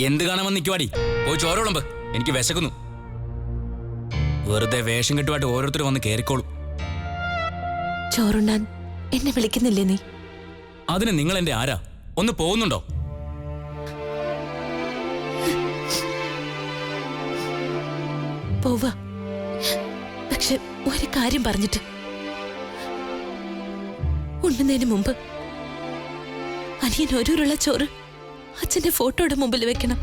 എന്ത് കാണാമെന്ന് നിൽക്കുവാടി? പോയി ചോരോളമ്പ്, എനിക്ക് വിശക്കുന്നു. വെറുതെ വേഷം കെട്ടുമായിട്ട് ഓരോരുത്തർ വന്ന് കയറിക്കോളും. ചോറുണ്ണാൻ എന്നെ വിളിക്കുന്നില്ലേ നീ? അതിന് നിങ്ങൾ എന്റെ ആരാ? ഒന്ന് പോകുന്നുണ്ടോ? പോവാ. പക്ഷെ ഒരു കാര്യം പറഞ്ഞിട്ട്. ഉണ്ണുന്നതിന് മുമ്പ് അനിയൻ ഒരുള്ള ചോറ് അച്ഛന്റെ ഫോട്ടോയുടെ മുമ്പിൽ വെക്കണം.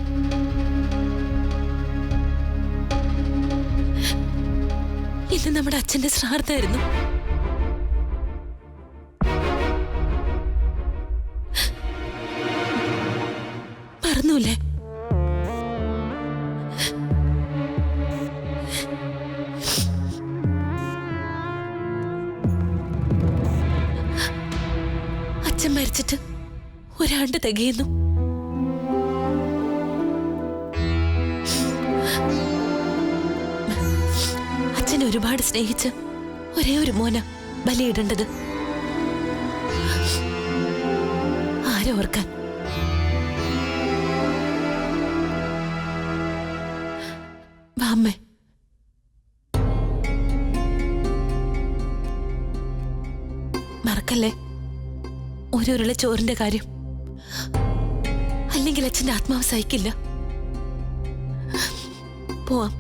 ഇന്ന് നമ്മുടെ അച്ഛന്റെ ശ്രാദ്ധായിരുന്നു. മറന്നൂല്ലേ? അച്ഛൻ മരിച്ചിട്ട് ഒരാണ്ട് തികയുന്നു. അച്ഛനെ ഒരുപാട് സ്നേഹിച്ച് ഒരേ ഒരു മോന ബലിയിടേണ്ടത്. ആരെ ഓർക്കാൻ? വാമ്മേ. മറക്കല്ലേ ഒരുള്ള ചോറിന്റെ കാര്യം. അല്ലെങ്കിൽ അച്ഛന്റെ ആത്മാവ് സഹിക്കില്ല. പോവാം.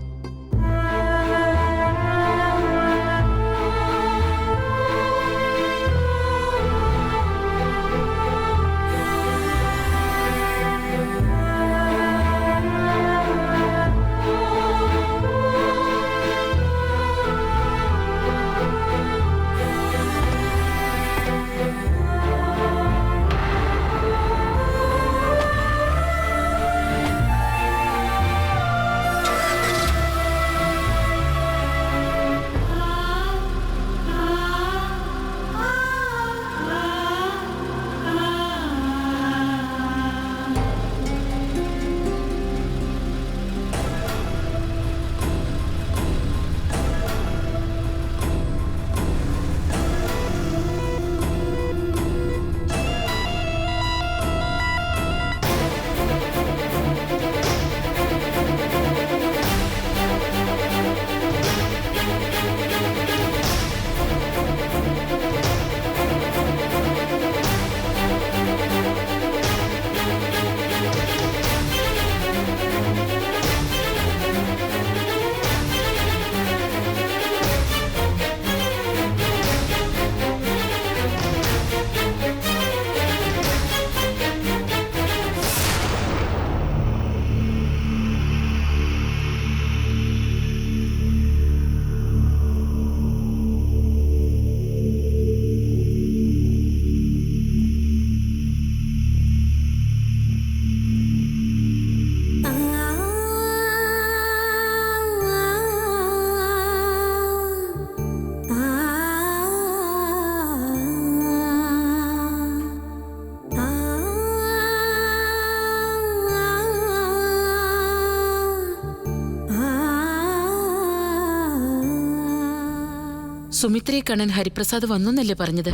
സുമിത്രയെ കാണാൻ ഹരിപ്രസാദ് വന്നല്ലേ പറഞ്ഞത്?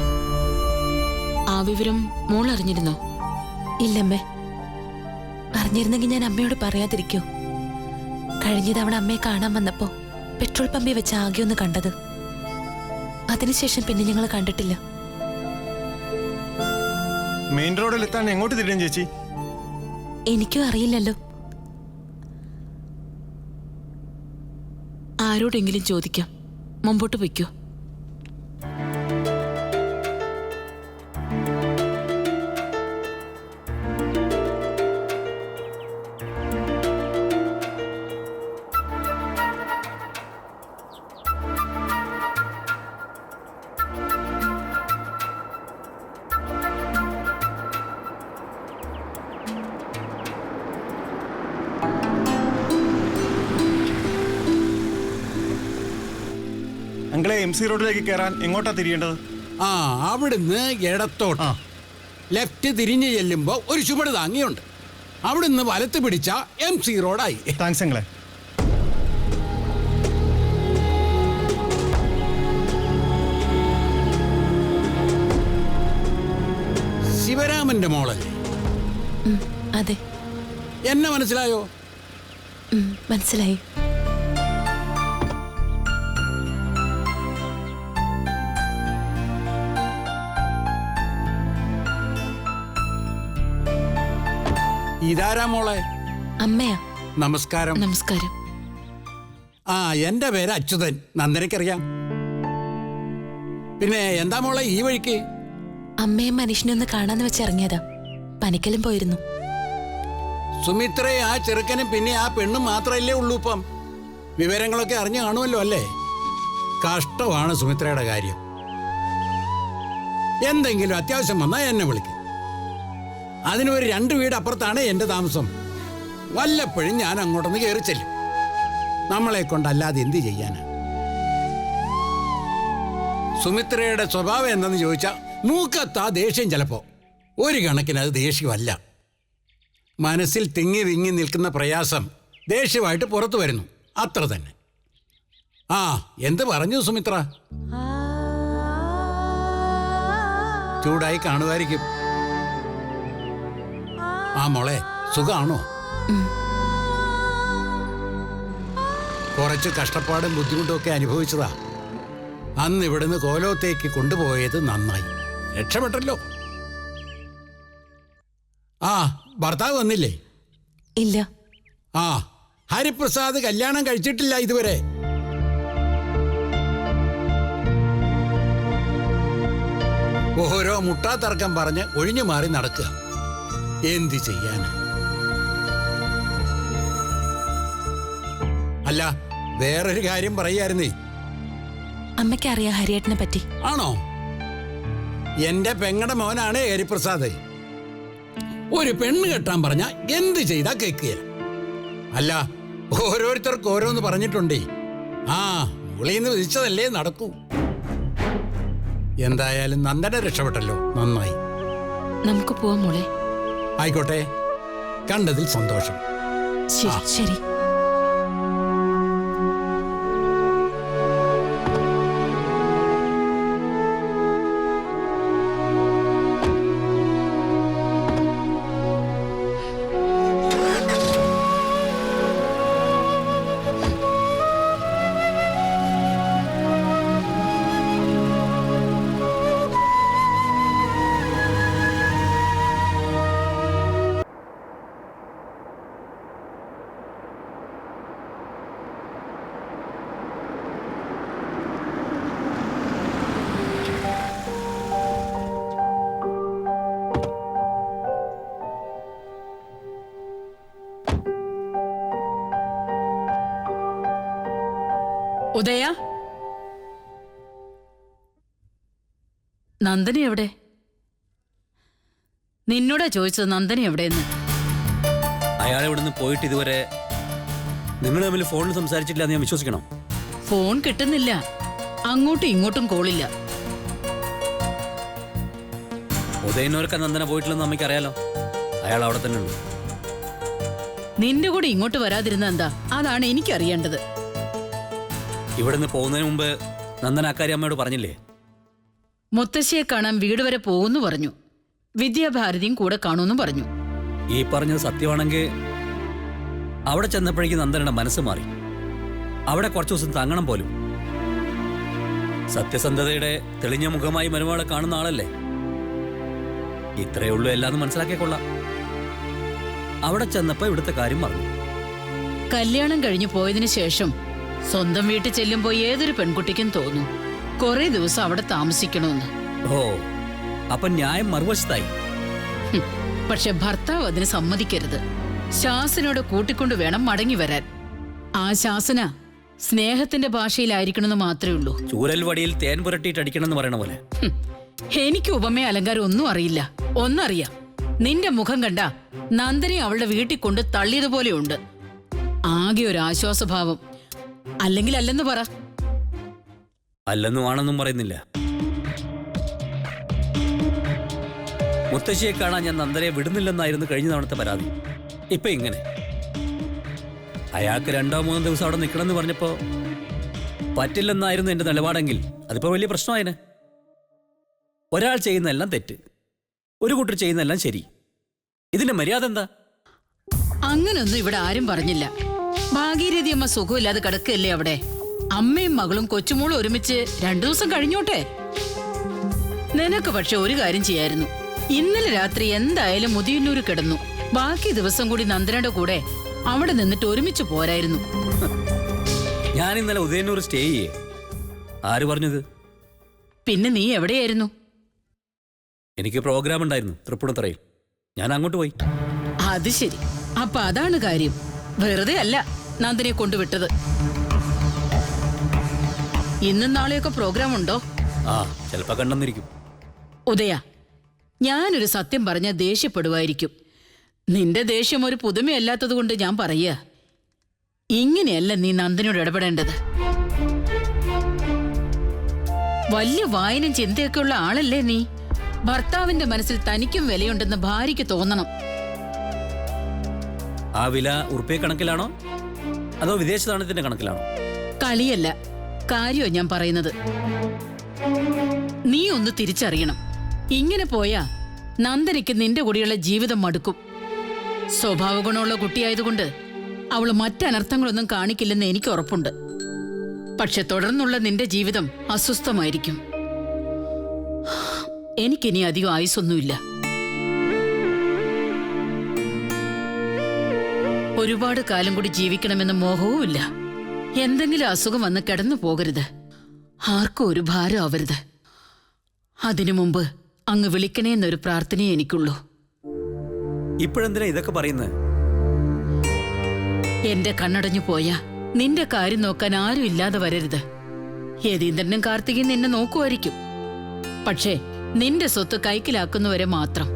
ആ വിവരം മോൾ അറിഞ്ഞിരുന്നോ? ഇല്ലമ്മേ. അറിഞ്ഞിരുന്നെങ്കിൽ ഞാൻ അമ്മയോട് പറയാതിരിക്കോ? കഴിഞ്ഞ തവണ അമ്മയെ കാണാൻ വന്നപ്പോ പെട്രോൾ പമ്പിൽ വെച്ച് ആകെ ഒന്ന് കണ്ടത്. അതിനുശേഷം പിന്നെ ഞങ്ങൾ കണ്ടിട്ടില്ല. മെയിൻ റോഡിൽ എത്താൻ എങ്ങോട്ട് തിരിഞ്ഞു ചേച്ചി? എനിക്കും അറിയില്ലല്ലോ. ആരോടെങ്കിലും ചോദിക്കാം. മുമ്പോട്ട് പൊയ്ക്കോ. അങ്കിളെ, MC റോഡിലേക്ക് കയറാൻ എങ്ങോട്ടാ തിരിയേണ്ടത്? അവിടുന്ന് ഇടത്തോട്ട് ലെഫ്റ്റ് തിരിഞ്ഞു ചെല്ലുമ്പോ ഒരു ചുവട് താങ്ങിയുണ്ട്. അവിടുന്ന് വലത്ത് പിടിച്ച MC റോഡായി. താങ്ക്സ് അങ്കിളെ. ശിവരാമന്റെ മോളല്ലേ? അതെ. എന്നെ മനസ്സിലായോ? മനസ്സിലായി. ഇതാരാ മോളെ? അമ്മയാ. നമസ്കാരം. നമസ്കാരം. ആ, എന്റെ പേര് അച്യുതൻ. നന്ദനയ്ക്കറിയാം. പിന്നെ എന്താ മോളെ ഈ വഴിക്ക്? അമ്മയും മനുഷ്യനെ ഒന്ന് കാണാന്ന് വെച്ചിറങ്ങിയതാ. പനിക്കലും പോയിരുന്നു. സുമിത്രയെ ആ ചെറുക്കനും പിന്നെ ആ പെണ്ണും മാത്രമല്ലേ ഉള്ളൂ ഇപ്പം. വിവരങ്ങളൊക്കെ അറിഞ്ഞു കാണുമല്ലോ അല്ലേ? കഷ്ടമാണ് സുമിത്രയുടെ കാര്യം. എന്തെങ്കിലും അത്യാവശ്യം വന്നാൽ എന്നെ വിളിക്കും. അതിനൊരു 2 വീട് അപ്പുറത്താണ് എന്റെ താമസം. വല്ലപ്പോഴും ഞാൻ അങ്ങോട്ടൊന്ന് കയറി ചെല്ലും. നമ്മളെ കൊണ്ടല്ലാതെ എന്ത് ചെയ്യാനാ? സുമിത്രയുടെ സ്വഭാവം എന്തെന്ന് ചോദിച്ചാൽ മൂക്കത്താ ദേഷ്യം. ചിലപ്പോ ഒരു കണക്കിന് അത് ദേഷ്യമല്ല. മനസ്സിൽ തിങ്ങി വിങ്ങി നിൽക്കുന്ന പ്രയാസം ദേഷ്യമായിട്ട് പുറത്തു വരുന്നു, അത്ര തന്നെ. ആ, എന്ത് പറഞ്ഞു സുമിത്ര? ചൂടായി കാണുമായിരിക്കും. ആ മോളെ, സുഖാണോ? കുറച്ച് കഷ്ടപ്പാടും ബുദ്ധിമുട്ടും ഒക്കെ അനുഭവിച്ചതാ. അന്ന് ഇവിടുന്ന് കോലോത്തേക്ക് കൊണ്ടുപോയത് നന്നായി. രക്ഷപ്പെട്ടല്ലോ. ആ, ഭർത്താവ് വന്നില്ലേ? ഇല്ല. ആ, ഹരിപ്രസാദ് കല്യാണം കഴിച്ചിട്ടില്ല ഇതുവരെ. ഓരോ മുട്ടാത്തർക്കം പറഞ്ഞ് ഒഴിഞ്ഞു മാറി നടക്കുക. എന്ത് ചെയ്യാൻ? അല്ല, വേറൊരു കാര്യം പറയായിരുന്നേ. അമ്മയ്ക്ക് അറിയാം ഹരിയേട്ടനെ പറ്റി. ആണോ? എന്റെ പെങ്ങടെ മോനാണ് ഹരിപ്രസാദ്. ഒരു പെണ്ണ് കെട്ടാൻ പറഞ്ഞ എന്ത് ചെയ്താ കേൾക്കുകയില്ല. അല്ല, ഓരോരുത്തർക്ക് ഓരോന്ന് പറഞ്ഞിട്ടുണ്ടേ. ആ, മുകളിന്ന് വിധിച്ചതല്ലേ നടക്കൂ. എന്തായാലും നന്ദന രക്ഷപ്പെട്ടല്ലോ, നന്നായി. നമുക്ക് പോവാം മോളെ. ആയിക്കോട്ടെ, കണ്ടതിൽ സന്തോഷം. ശരി. ഉദയ, നന്ദനി എവിടെ? നിന്നോടാ ചോദിച്ചത് നന്ദനി എവിടെയെന്ന്. അയാൾ ഇവിടുന്ന് പോയിട്ട് ഇതുവരെ നിങ്ങൾ തമ്മിൽ ഫോണിൽ സംസാരിച്ചിട്ടില്ല എന്ന് ഞാൻ വിശ്വസിക്കണം? ഫോൺ കിട്ടുന്നില്ല, അങ്ങോട്ടും ഇങ്ങോട്ടും കോളില്ല. ഉദയനോർക്ക് നന്ദന പോയിട്ടില്ലെന്ന് അമ്മയ്ക്ക് അറിയാലോ. അയാൾ അവിടെ തന്നെ ഉണ്ട്. നിന്റെ കൂടെ ഇങ്ങോട്ട് വരാതിരുന്ന എന്താ? അതാണ് എനിക്കറിയേണ്ടത്. ഇവിടുന്ന് പോകുന്നതിന് മുമ്പ് നന്ദന അക്കാര്യം അമ്മയോട് പറഞ്ഞില്ലേ? മുത്തശ്ശിയെ കാണാൻ വീട് വരെ പോകുന്നു പറഞ്ഞു. വിദ്യാഭാരതിയും കൂടെ കാണുമെന്നും പറഞ്ഞു. ഈ പറഞ്ഞത് സത്യമാണെങ്കിൽ അവിടെ ചെന്നപ്പോഴേക്കും നന്ദനയുടെ മനസ്സ് മാറി. അവിടെ കുറച്ചു ദിവസം തങ്ങണം പോലും. സത്യസന്ധതയുടെ തെളിഞ്ഞ മുഖമായി മരുമകളെ കാണുന്ന ആളല്ലേ. ഇത്രയേ ഉള്ളൂ, എല്ലാന്നും മനസ്സിലാക്കിക്കൊള്ളാം. അവിടെ ചെന്നപ്പോ ഇവിടുത്തെ കാര്യം പറഞ്ഞു. കല്യാണം കഴിഞ്ഞു പോയതിനു ശേഷം സ്വന്തം വീട്ടിൽ ചെല്ലുമ്പോ ഏതൊരു പെൺകുട്ടിക്കും തോന്നും കുറെ ദിവസം അവിടെ താമസിക്കണമെന്ന്. ഓ, അപ്പൊ ന്യായം മറുവശത്തായി. പക്ഷെ ഭർത്താവ് അതിന് സമ്മതിക്കരുത്. ശാസനയോടെ കൂട്ടിക്കൊണ്ടു വേണം മടങ്ങി വരാൻ. ആ ശാസന സ്നേഹത്തിന്റെ ഭാഷയിലായിരിക്കണമെന്ന് മാത്രമേ ഉള്ളൂ. ചൂരൽ വടിയിൽ തേൻ പുരട്ടിയിട്ട് അടിക്കണമെന്ന് പറയണ പോലെ. എനിക്ക് ഉപമയ അലങ്കാരം ഒന്നും അറിയില്ല. ഒന്നറിയാം, നിന്റെ മുഖം കണ്ട നന്ദനെ അവളുടെ വീട്ടിൽ കൊണ്ട് തള്ളിയതുപോലെയുണ്ട്. ആകെ ഒരു ആശ്വാസഭാവം. അല്ലെങ്കിൽ അല്ലെന്ന് പറ. അല്ലെന്നും ആണെന്നും പറയുന്നില്ല. മുത്തശ്ശിയെ കാണാൻ ഞാൻ നന്ദനെ വിടുന്നില്ലെന്നായിരുന്നു കഴിഞ്ഞ തവണത്തെ പരാതി. ഇപ്പൊ ഇങ്ങനെ അയാൾക്ക് 2-3 ദിവസം അവിടെ നിൽക്കണമെന്ന് പറഞ്ഞപ്പോ പറ്റില്ലെന്നായിരുന്നു എന്റെ നിലപാടെങ്കിൽ അതിപ്പോ വലിയ പ്രശ്നമായേനെ. ഒരാൾ ചെയ്യുന്നതെല്ലാം തെറ്റ്, ഒരു കൂട്ടർ ചെയ്യുന്നതെല്ലാം ശരി. ഇതിന്റെ മര്യാദ എന്താ? അങ്ങനൊന്നും ഇവിടെ ആരും പറഞ്ഞില്ല. ഭാഗീരഥി അമ്മ സുഖമില്ലാതെ കിടക്കല്ലേ അവിടെ. അമ്മയും മകളും കൊച്ചുമോളും ഒരുമിച്ച് 2 ദിവസം കഴിഞ്ഞോട്ടെ. നിനക്ക് പക്ഷെ ഒരു കാര്യം ചെയ്യായിരുന്നു. ഇന്നലെ രാത്രി എന്തായാലും മുതിയന്നൂര് കിടന്നു. ബാക്കി ദിവസം കൂടി നന്ദനയുടെ കൂടെ അവിടെ നിന്നിട്ട് ഒരുമിച്ച് പോരായിരുന്നു. ഞാൻ ഇന്നലെ ഉദയന്നൂർ സ്റ്റേ ചെയ്യേ. ആര് പറഞ്ഞത്? പിന്നെ നീ എവിടെയായിരുന്നു? എനിക്ക് പ്രോഗ്രാം ഉണ്ടായിരുന്നു തൃപ്പൂണിത്തറയിൽ. ഞാൻ അങ്ങോട്ട് പോയി. അത് ശരി. അപ്പൊ അതാണ് കാര്യം. വെറുതെ അല്ല നന്ദനെ കൊണ്ടുവിട്ടത്. ഇന്നും നാളെയൊക്കെ പ്രോഗ്രാം ഉണ്ടോ? ആ, ചിലപ്പോ കണ്ടെന്നിരിക്കും. ഉദയ, ഞാനൊരു സത്യം പറഞ്ഞ ദേഷ്യപ്പെടുമായിരിക്കും. നിന്റെ ദേഷ്യം ഒരു പുതുമയല്ലാത്തത് കൊണ്ട് ഞാൻ പറയുക. ഇങ്ങനെയല്ല നീ നന്ദനോട് ഇടപെടേണ്ടത്. വലിയ വായനയും ചിന്തയൊക്കെ ഉള്ള ആളല്ലേ നീ. ഭർത്താവിന്റെ മനസ്സിൽ തനിക്കും വിലയുണ്ടെന്ന് ഭാര്യയ്ക്ക് തോന്നണം. ആ വില ഉറുപ്പിക കണക്കിലാണോ അതോ വിദേശ നാണയത്തിന്റെ കണക്കിലാണോ? കളിയല്ല, കാര്യോ ഞാൻ പറയുന്നത്. നീ ഒന്ന് തിരിച്ചറിയണം. ഇങ്ങനെ പോയാ നന്ദനയ്ക്ക് നിന്റെ കൂടെയുള്ള ജീവിതം മടുക്കും. സ്വഭാവ ഗുണമുള്ള കുട്ടിയായതുകൊണ്ട് അവള് മറ്റനർത്ഥങ്ങളൊന്നും കാണിക്കില്ലെന്ന് എനിക്ക് ഉറപ്പുണ്ട്. പക്ഷെ തുടർന്നുള്ള നിന്റെ ജീവിതം അസ്വസ്ഥമായിരിക്കും. എനിക്കിനി അധികം ആയുസ്സൊന്നുമില്ല. ഒരുപാട് കാലം കൂടി ജീവിക്കണമെന്ന് മോഹവുമില്ല. എന്തെങ്കിലും അസുഖം വന്ന് കിടന്നു പോകരുത്. ആർക്കും ഒരു ഭാരം ആവരുത്. അതിനു മുമ്പ് അങ്ങ് വിളിക്കണേന്നൊരു പ്രാർത്ഥനയേ എനിക്കുള്ളൂ. ഇപ്പോഴെന്തിനാ ഇതൊക്കെ പറയുന്നത്? എന്റെ കണ്ണടഞ്ഞു പോയാ നിന്റെ കാര്യം നോക്കാൻ ആരും ഇല്ലാതെ വരരുത്. യതീന്ദ്രനും കാർത്തികയും നിന്നെ നോക്കുമായിരിക്കും. പക്ഷേ നിന്റെ സ്വത്ത് കൈക്കലാക്കുന്നവരെ മാത്രം.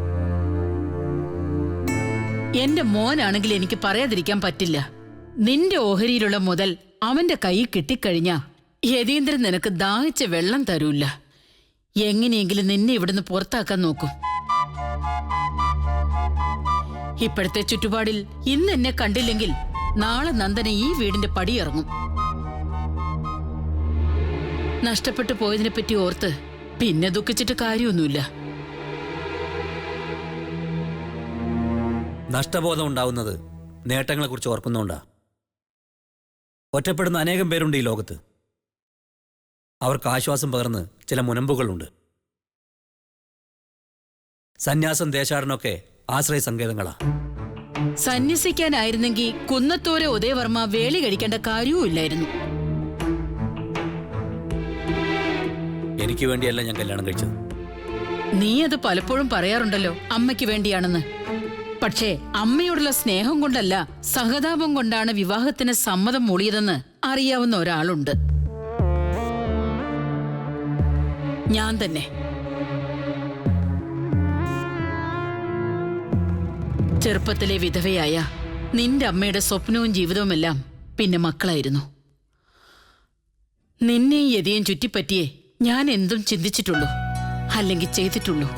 എന്റെ മോനാണെങ്കിൽ എനിക്ക് പറയാതിരിക്കാൻ പറ്റില്ല. നിന്റെ ഓഹരിയിലുള്ള മുതൽ അവന്റെ കൈയിൽ കിട്ടിക്കഴിഞ്ഞാ യതീന്ദ്രൻ നിനക്ക് ദാഹിച്ച വെള്ളം തരൂല്ല. എങ്ങനെയെങ്കിലും നിന്നെ ഇവിടുന്ന് പുറത്താക്കാൻ നോക്കും. ഇപ്പോഴത്തെ ചുറ്റുപാടിൽ ഇന്ന് എന്നെ കണ്ടില്ലെങ്കിൽ നാളെ നന്ദന ഈ വീടിന്റെ പടിയിറങ്ങും. നഷ്ടപ്പെട്ടു പോയതിനെ പറ്റി ഓർത്ത് പിന്നെ ദുഃഖിച്ചിട്ട് കാര്യമൊന്നുമില്ല. നഷ്ടബോധം ഉണ്ടാവുന്നത് നേട്ടങ്ങളെ കുറിച്ച് ഓർക്കുന്നുണ്ടാ. ഒറ്റപ്പെടുന്ന അനേകം പേരുണ്ട് ഈ ലോകത്ത്. അവർക്ക് ആശ്വാസം പകർന്ന് ചില മുനമ്പുകളുണ്ട്. സന്യാസം, ദേശാടനമൊക്കെ ആശ്രയ സങ്കേതങ്ങളാ. സന്യസിക്കാനായിരുന്നെങ്കിൽ കുന്നത്തോരെ ഉദയവർമ്മ വേലി കഴിക്കേണ്ട കാര്യവും ഇല്ലായിരുന്നു. എനിക്ക് വേണ്ടിയല്ല ഞാൻ കല്യാണം കഴിച്ചത്. നീ അത് പലപ്പോഴും പറയാറുണ്ടല്ലോ, അമ്മയ്ക്ക് വേണ്ടിയാണെന്ന്. പക്ഷേ അമ്മയോടുള്ള സ്നേഹം കൊണ്ടല്ല, സഹതാപം കൊണ്ടാണ് വിവാഹത്തിന് സമ്മതം മൂളിയതെന്ന് അറിയാവുന്ന ഒരാളുണ്ട്. ഞാൻ തന്നെ. ചെറുപ്പത്തിലെ വിധവയായ നിന്റെ അമ്മയുടെ സ്വപ്നവും ജീവിതവുമെല്ലാം പിന്നെ മക്കളായിരുന്നു. നിന്നെയും യതിയും ചുറ്റിപ്പറ്റിയേ ഞാൻ എന്തും ചിന്തിച്ചിട്ടുള്ളൂ, അല്ലെങ്കിൽ ചെയ്തിട്ടുള്ളൂ.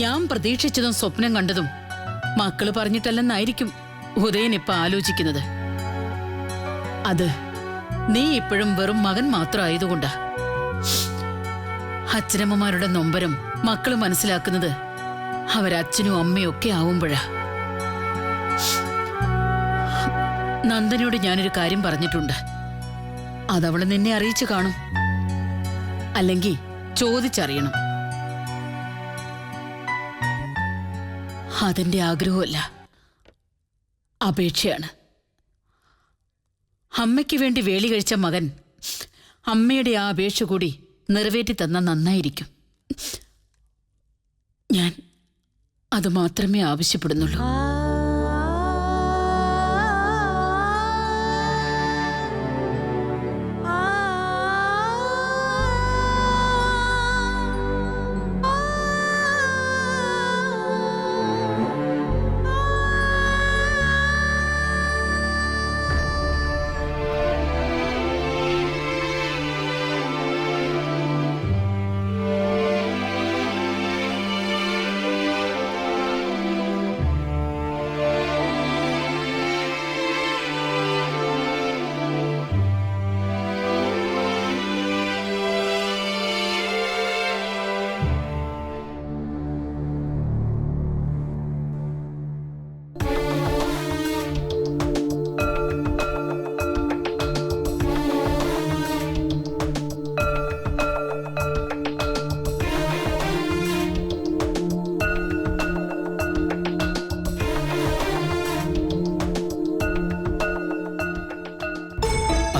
ഞാൻ പ്രതീക്ഷിച്ചതും സ്വപ്നം കണ്ടതും മക്കള് പറഞ്ഞിട്ടല്ലെന്നായിരിക്കും ഉദയൻ ഇപ്പൊ ആലോചിക്കുന്നത്. അത് നീ ഇപ്പോഴും വെറും മകൻ മാത്രമായതുകൊണ്ടാ. അച്ഛനമ്മമാരുടെ നൊമ്പരം മക്കള് മനസ്സിലാക്കുന്നത് അവരച്ഛനും അമ്മയും ഒക്കെ ആവുമ്പോഴാ. നന്ദനോട് ഞാനൊരു കാര്യം പറഞ്ഞിട്ടുണ്ട്. അതവള് നിന്നെ അറിയിച്ചു കാണും, അല്ലെങ്കിൽ ചോദിച്ചറിയണം. അതെന്റെ ആഗ്രഹമല്ല, അപേക്ഷയാണ്. അമ്മയ്ക്ക് വേണ്ടി വേലി കഴിച്ച മകൻ അമ്മയുടെ ആ അപേക്ഷ കൂടി നിറവേറ്റി തന്നാൽ നന്നായിരിക്കും. ഞാൻ അത് മാത്രമേ ആവശ്യപ്പെടുന്നുള്ളൂ.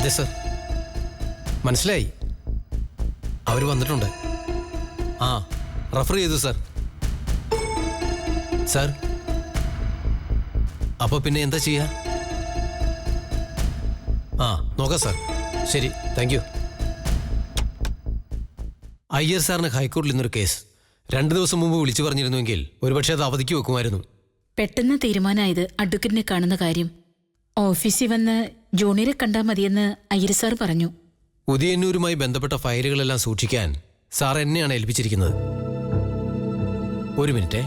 അതെ സർ, മനസ്സിലായി. അവർ വന്നിട്ടുണ്ട്. ആ, റെഫർ ചെയ്തു സർ. സർ, അപ്പോൾ പിന്നെ എന്താ ചെയ്യുക? ആ, നോക്കാം സർ. ശരി, താങ്ക് യു. അയ്യർ സാറിന് ഹൈക്കോടതിയിൽ നിന്നൊരു കേസ് 2 ദിവസം മുമ്പ് വിളിച്ചു പറഞ്ഞിരുന്നുവെങ്കിൽ ഒരുപക്ഷെ അത് അവധിക്ക് വെക്കുമായിരുന്നു. പെട്ടെന്ന് തീരുമാനമായത് അഡ്വക്കറ്റിനെ കാണുന്ന കാര്യം. ഓഫീസിൽ വന്ന് ജൂനിയറെ കണ്ടാൽ മതിയെന്ന് അയ്യർ സാർ പറഞ്ഞു. ഉദയന്നൂരുമായി ബന്ധപ്പെട്ട ഫയലുകളെല്ലാം സൂക്ഷിക്കാൻ സാർ എന്നെയാണ് ഏൽപ്പിച്ചിരിക്കുന്നത്. ഒരു മിനിറ്റ്.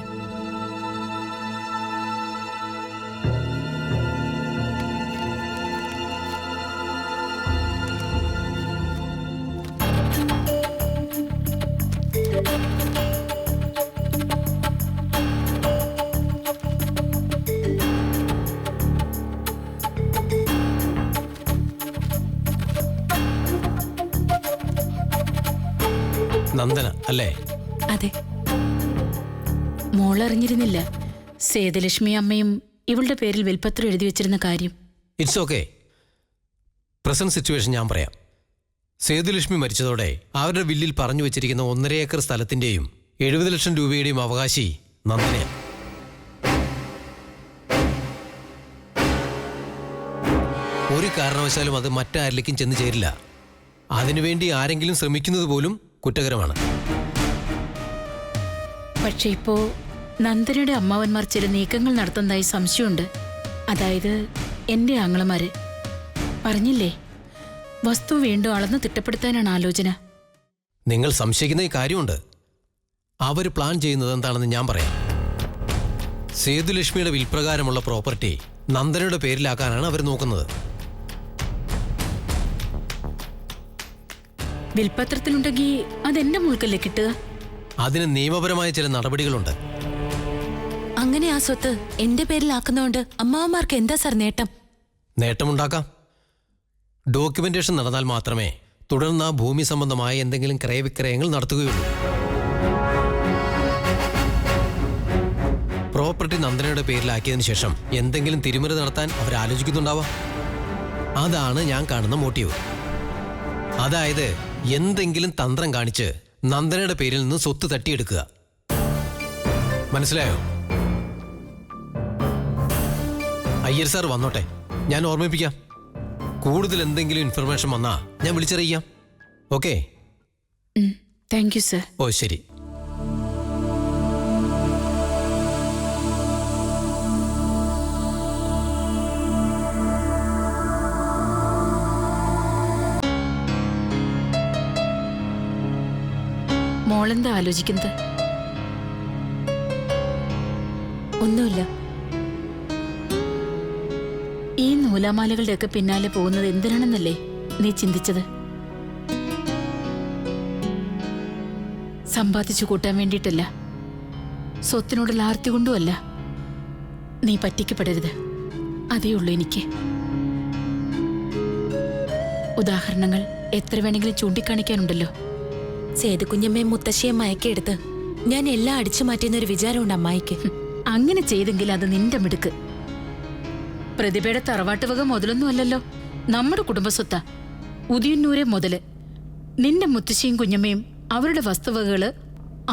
നന്ദന അല്ലേ? അതെ. മോളറിഞ്ഞിരുന്നില്ല സേതുലക്ഷ്മി അമ്മയും ഇവളുടെ പേരിൽ വിൽപ്പത്രം എഴുതി വെച്ചിരുന്ന കാര്യം. It's okay. പ്രസന്റ് സിറ്റുവേഷൻ ഞാൻ പറയാം. സേതുലക്ഷ്മി മരിച്ചതോടെ അവരുടെ വില്ലിൽ പറഞ്ഞു വെച്ചിരിക്കുന്ന 1.5 ഏക്കർ സ്ഥലത്തിന്റെയും 70 ലക്ഷം രൂപയുടെയും അവകാശി നന്ദനയാണ്. ഒരു കാരണവശാലും അത് മറ്റാരിലേക്കും ചെന്ന് ചേരില്ല. അതിനുവേണ്ടി ആരെങ്കിലും ശ്രമിക്കുന്നത് പോലും കുറ്റകരമാണ്. പക്ഷെ ഇപ്പോ നന്ദനയുടെ അമ്മാവന്മാർ ചില നീക്കങ്ങൾ നടത്തുന്നതായി സംശയമുണ്ട്. അതായത് എന്റെ ആങ്ങളമാര് പറഞ്ഞില്ലേ, വസ്തു വീണ്ടും അളന്ന് തിട്ടപ്പെടുത്താനാണ് ആലോചന. നിങ്ങൾ സംശയിക്കുന്ന ഈ കാര്യമുണ്ട്. അവർ പ്ലാൻ ചെയ്യുന്നത് എന്താണെന്ന് ഞാൻ പറയാം. സേതുലക്ഷ്മിയുടെ വിൽപ്രകാരമുള്ള പ്രോപ്പർട്ടി നന്ദനയുടെ പേരിലാക്കാനാണ് അവർ നോക്കുന്നത്. വിൽപത്രത്തിലുണ്ടെങ്കിൽ അതെന്റെ മുൾക്കല്ലേ കിട്ടുക? അതിന് നിയമപരമായ ചില നടപടികളുണ്ട്. അങ്ങനെ ആ സ്വത്ത് എന്റെ പേരിലാക്കുന്നതുകൊണ്ട് അമ്മാവന്മാർക്ക് എന്താ സാർ നേട്ടം? നേട്ടമുണ്ടാക്കാം. ഡോക്യുമെന്റേഷൻ നടന്നാൽ മാത്രമേ തുടർന്ന് ആ ഭൂമി സംബന്ധമായ എന്തെങ്കിലും ക്രയവിക്രയങ്ങൾ നടത്തുകയുള്ളൂ. പ്രോപ്പർട്ടി നന്ദനയുടെ പേരിലാക്കിയതിനു ശേഷം എന്തെങ്കിലും തിരിമറി നടത്താൻ അവർ ആലോചിക്കുന്നുണ്ടാവാം. അതാണ് ഞാൻ കാണുന്ന മോട്ടീവ്. അതായത് എന്തെങ്കിലും തന്ത്രം കാണിച്ച് നന്ദനയുടെ പേരിൽ നിന്ന് സ്വത്ത് തട്ടിയെടുക്കുക. മനസ്സിലായോ? അയ്യർ സാർ വന്നോട്ടെ, ഞാൻ ഓർമ്മിപ്പിക്കാം. കൂടുതൽ എന്തെങ്കിലും ഇൻഫർമേഷൻ വന്നാ ഞാൻ വിളിച്ചറിയിക്കാം. ഓക്കെ? Thank you sir. ഓ ശരി. മോളെന്താ ആലോചിക്കുന്നത്? ഒന്നുമില്ല. ഈ നൂലാമാലകളുടെയൊക്കെ പിന്നാലെ പോകുന്നത് എന്തിനാണെന്നല്ലേ നീ ചിന്തിച്ചത്? സമ്പാദിച്ചു കൂട്ടാൻ വേണ്ടിയിട്ടല്ല, സ്വത്തിനോടുള്ള ആർത്തി കൊണ്ടുമല്ല. നീ പറ്റിക്കപ്പെടരുത്, അതേ ഉള്ളൂ എനിക്ക്. ഉദാഹരണങ്ങൾ എത്ര വേണമെങ്കിലും ചൂണ്ടിക്കാണിക്കാനുണ്ടല്ലോ. സേതുകുഞ്ഞമ്മയും മുത്തശ്ശിയെ മയക്കെടുത്ത് ഞാൻ എല്ലാം അടിച്ചു മാറ്റിയെന്നൊരു വിചാരമുണ്ട് അമ്മായിക്ക്. അങ്ങനെ ചെയ്തെങ്കിൽ അത് നിന്റെ മിടുക്ക്. പ്രതിഭയുടെ തറവാട്ട് വക മുതലൊന്നും അല്ലല്ലോ, നമ്മുടെ കുടുംബസ്വത്താ. ഉദയന്നൂരെ മുതല്. നിന്റെ മുത്തശ്ശിയും കുഞ്ഞമ്മയും അവരുടെ വസ്തുവകകള്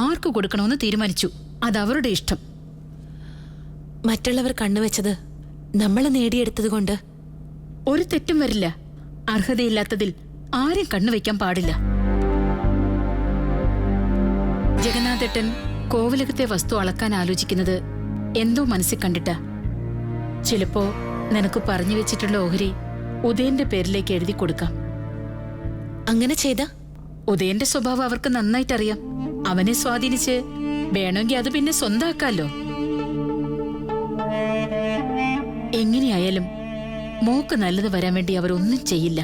ആർക്ക് കൊടുക്കണമെന്ന് തീരുമാനിച്ചു. അതവരുടെ ഇഷ്ടം. മറ്റുള്ളവർ കണ്ണുവെച്ചത് നമ്മൾ നേടിയെടുത്തത് കൊണ്ട് ഒരു തെറ്റും വരില്ല. അർഹതയില്ലാത്തതിൽ ആരും കണ്ണുവെക്കാൻ പാടില്ല. ജഗന്നാഥേട്ടൻ കോവിലകത്തെ വസ്തു അളക്കാൻ ആലോചിക്കുന്നത് എന്തോ മനസ്സിൽ കണ്ടിട്ടാ. ചിലപ്പോ നിനക്ക് പറഞ്ഞു വെച്ചിട്ടുള്ള ഓഹരി ഉദയന്റെ പേരിലേക്ക് എഴുതി കൊടുക്കാം. അങ്ങനെ ചെയ്ത ഉദയന്റെ സ്വഭാവം അവർക്ക് നന്നായിട്ടറിയാം. അവനെ സ്വാധീനിച്ച് വേണമെങ്കിൽ അത് പിന്നെ സ്വന്തമാക്കാലോ. എങ്ങനെയായാലും മോക്ക് നല്ലത് വരാൻ വേണ്ടി അവർ ഒന്നും ചെയ്യില്ല.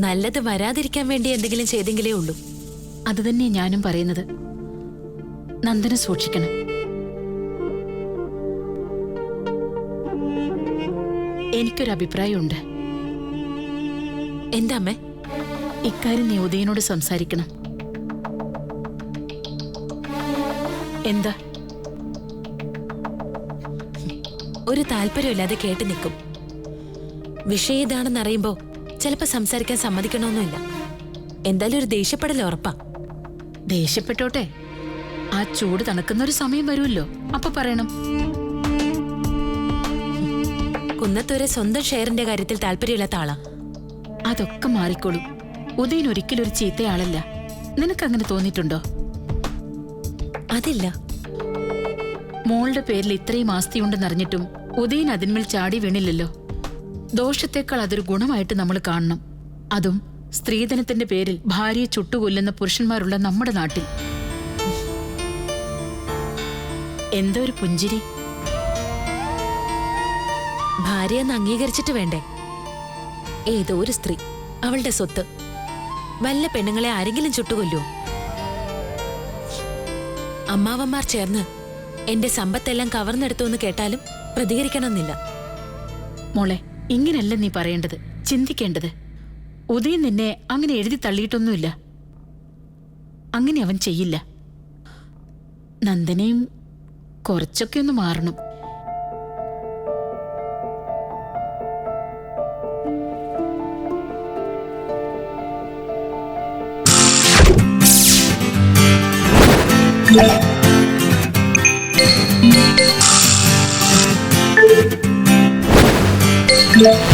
നല്ലത് വരാതിരിക്കാൻ വേണ്ടി എന്തെങ്കിലും ചെയ്തെങ്കിലേ ഉള്ളൂ. അത് തന്നെ ഞാനും പറയുന്നത്. നന്ദന സൂക്ഷിക്കണം. എനിക്കൊരഭിപ്രായമുണ്ട്. എന്താ അമ്മേ? ഇക്കാര്യം നീ ഉദയനോട് സംസാരിക്കണം. എന്താ? ഒരു താല്പര്യമില്ലാതെ കേട്ട് നിൽക്കും. വിഷയം ഇതാണെന്ന് അറിയുമ്പോ ചിലപ്പോ സംസാരിക്കാൻ സമ്മതിക്കണമെന്നില്ല. എന്തായാലും ഒരു ദേഷ്യപ്പെടൽ ഉറപ്പാ. ദേഷ്യപ്പെട്ടോട്ടെ, ആ ചൂട് തണുക്കുന്ന ഒരു സമയം വരുമല്ലോ, അപ്പൊ പറയണം. കുന്നത്തൂരെ സ്വന്തം ഷെയറിന്റെ കാര്യത്തിൽ താല്പര്യമില്ലാത്ത ആളാ. അതൊക്കെ മാറിക്കോളും. ഉദയൻ ഒരിക്കലും ഒരു ചീത്തയാളല്ല. നിനക്കങ്ങനെ തോന്നിയിട്ടുണ്ടോ? അതില്ല. മോളുടെ പേരിൽ ഇത്രയും ആസ്തിയുണ്ടെന്നറിഞ്ഞിട്ടും ഉദയൻ അതിന്മേൽ ചാടി വീണില്ലല്ലോ. ദോഷത്തേക്കാൾ അതൊരു ഗുണമായിട്ട് നമ്മൾ കാണണം. അതും സ്ത്രീധനത്തിന്റെ പേരിൽ ഭാര്യയെ ചുട്ടുകൊല്ലുന്ന പുരുഷന്മാരുള്ള നമ്മുടെ നാട്ടിൽ. എന്തോ ഒരു പുഞ്ചിരി. ഭാര്യ എന്ന് അംഗീകരിച്ചിട്ട് വേണ്ടേ? ഏതോ ഒരു സ്ത്രീ, അവളുടെ സ്വത്ത്, വല്ല പെണ്ണുങ്ങളെ ആരെങ്കിലും ചുട്ടുകൊല്ലുവോ? അമ്മാവന്മാർ ചേർന്ന് എന്റെ സമ്പത്തെല്ലാം കവർന്നെടുത്തു എന്ന് കേട്ടാലും പ്രതികരിക്കണമെന്നില്ല. മോളെ, ഇങ്ങനല്ല നീ പറയേണ്ടത്, ചിന്തിക്കേണ്ടത്. ഉദയൻ നിന്നെ അങ്ങനെ എഴുതി തള്ളിയിട്ടൊന്നുമില്ല. അങ്ങനെ അവൻ ചെയ്യില്ല. നന്ദനയും കുറച്ചൊക്കെ ഒന്ന് മാറണം. Yeah.